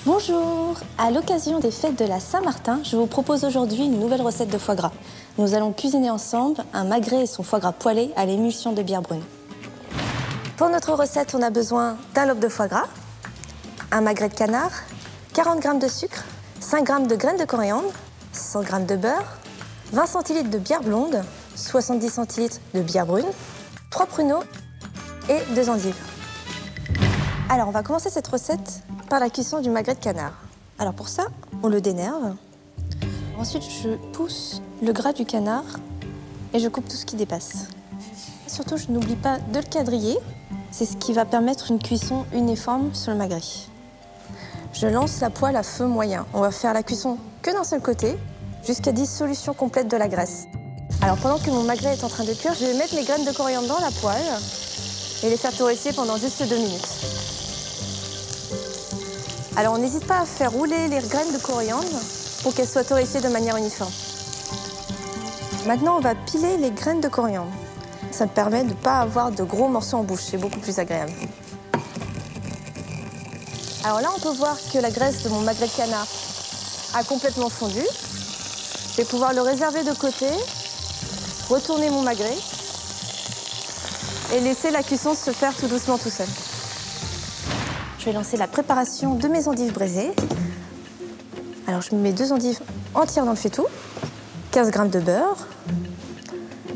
Bonjour! À l'occasion des fêtes de la Saint-Martin, je vous propose aujourd'hui une nouvelle recette de foie gras. Nous allons cuisiner ensemble un magret et son foie gras poêlé à l'émulsion de bière brune. Pour notre recette, on a besoin d'un lobe de foie gras, un magret de canard, 40 g de sucre, 5 g de graines de coriandre, 100 g de beurre, 20 cl de bière blonde, 70 cl de bière brune, 3 pruneaux et 2 endives. Alors, on va commencer cette recette par la cuisson du magret de canard. Alors pour ça, on le dénerve. Ensuite, je pousse le gras du canard et je coupe tout ce qui dépasse. Surtout, je n'oublie pas de le quadriller. C'est ce qui va permettre une cuisson uniforme sur le magret. Je lance la poêle à feu moyen. On va faire la cuisson que d'un seul côté, jusqu'à dissolution complète de la graisse. Alors pendant que mon magret est en train de cuire, je vais mettre mes graines de coriandre dans la poêle et les faire torréfier pendant juste 2 minutes. Alors on n'hésite pas à faire rouler les graines de coriandre pour qu'elles soient torréfiées de manière uniforme. Maintenant, on va piler les graines de coriandre. Ça me permet de ne pas avoir de gros morceaux en bouche, c'est beaucoup plus agréable. Alors là, on peut voir que la graisse de mon magret de canard a complètement fondu. Je vais pouvoir le réserver de côté, retourner mon magret et laisser la cuisson se faire tout doucement tout seul. Je vais lancer la préparation de mes endives braisées. Alors je mets 2 endives entières dans le faitout, 15 g de beurre,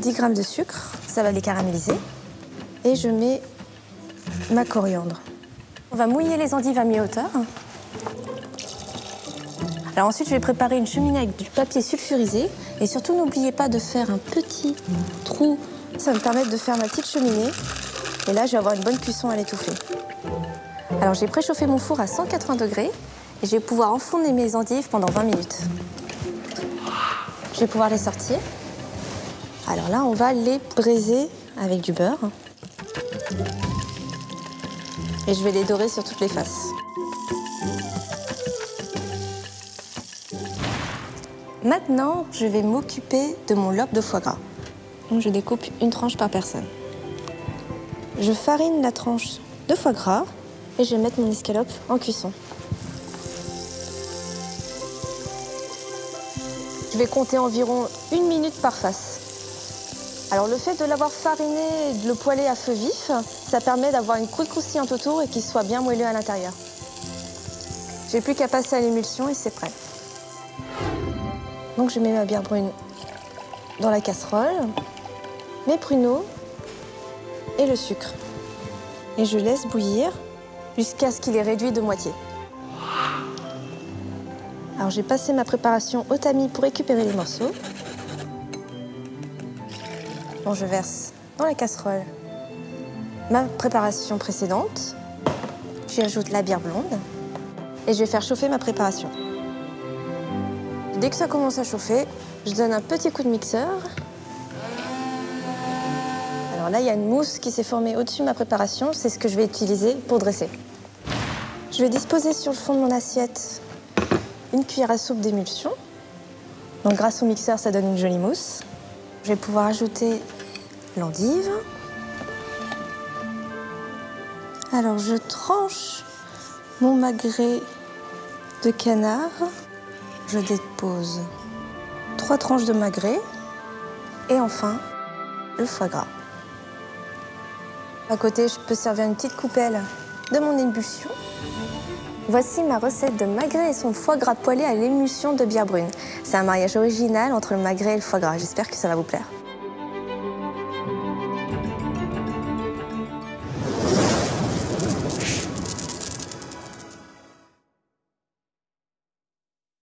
10 g de sucre, ça va les caraméliser. Et je mets ma coriandre. On va mouiller les endives à mi-hauteur. Alors ensuite, je vais préparer une cheminée avec du papier sulfurisé. Et surtout, n'oubliez pas de faire un petit trou. Ça va me permettre de faire ma petite cheminée. Et là, je vais avoir une bonne cuisson à l'étouffer. Alors j'ai préchauffé mon four à 180 degrés et je vais pouvoir enfourner mes endives pendant 20 minutes. Je vais pouvoir les sortir. Alors là, on va les braiser avec du beurre. Et je vais les dorer sur toutes les faces. Maintenant, je vais m'occuper de mon lobe de foie gras. Donc je découpe une tranche par personne. Je farine la tranche de foie gras. Et je vais mettre mon escalope en cuisson. Je vais compter environ 1 minute par face. Alors le fait de l'avoir fariné et de le poêler à feu vif, ça permet d'avoir une croûte croustillante autour et qu'il soit bien moelleux à l'intérieur. J'ai plus qu'à passer à l'émulsion et c'est prêt. Donc je mets ma bière brune dans la casserole, mes pruneaux et le sucre. Et je laisse bouillir jusqu'à ce qu'il est réduit de moitié. Alors j'ai passé ma préparation au tamis pour récupérer les morceaux. Bon, je verse dans la casserole ma préparation précédente. J'y ajoute la bière blonde et je vais faire chauffer ma préparation. Dès que ça commence à chauffer, je donne un petit coup de mixeur. Alors là, il y a une mousse qui s'est formée au-dessus de ma préparation. C'est ce que je vais utiliser pour dresser. Je vais disposer sur le fond de mon assiette une cuillère à soupe d'émulsion. Donc grâce au mixeur, ça donne une jolie mousse. Je vais pouvoir ajouter l'endive. Alors je tranche mon magret de canard. Je dépose 3 tranches de magret. Et enfin, le foie gras. À côté, je peux servir une petite coupelle de mon émulsion. Voici ma recette de magret et son foie gras poêlé à l'émulsion de bière brune. C'est un mariage original entre le magret et le foie gras. J'espère que ça va vous plaire.